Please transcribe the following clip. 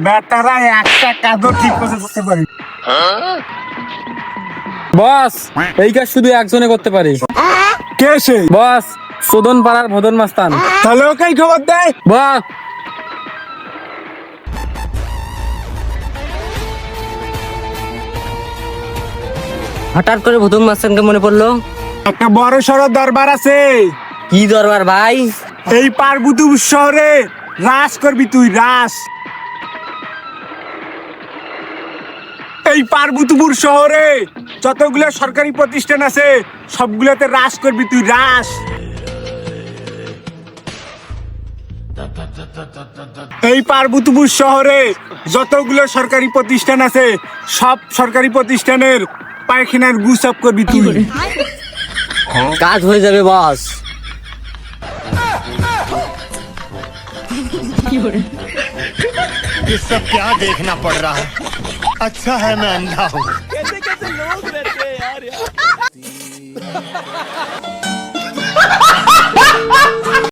বেটারা একটা কাজও ঠিক করে করতে পারি। বস, এই কাজ শুধু একজনে করতে পারে। কে সে? বস, সোদন পাড়ার মদন মাস্তান। তাহলে ওকেই খবর দেয়। বস, হঠাৎ করে ভুতুম মাস্তানকে মনে পড়লো। একটা বড় সড়ো দরবার আছে কি দরবার ভাই? এই পার্বতীপুর শহরে। রাস করবি তুই, রাস। এই পার্বতীপুর শহরে যতগুলো সরকারি প্রতিষ্ঠান আছে সবগুলোতে রাস করবি তুই, রাস। এই পার্বতীপুর শহরে যতগুলো সরকারি প্রতিষ্ঠান আছে সব সরকারি প্রতিষ্ঠানের পায়খানার গুসাপ করবি তুই। কাজ হয়ে যাবে বস। ये सब क्या देखना पड़ रहा है? अच्छा है मैं अंधा हूँ।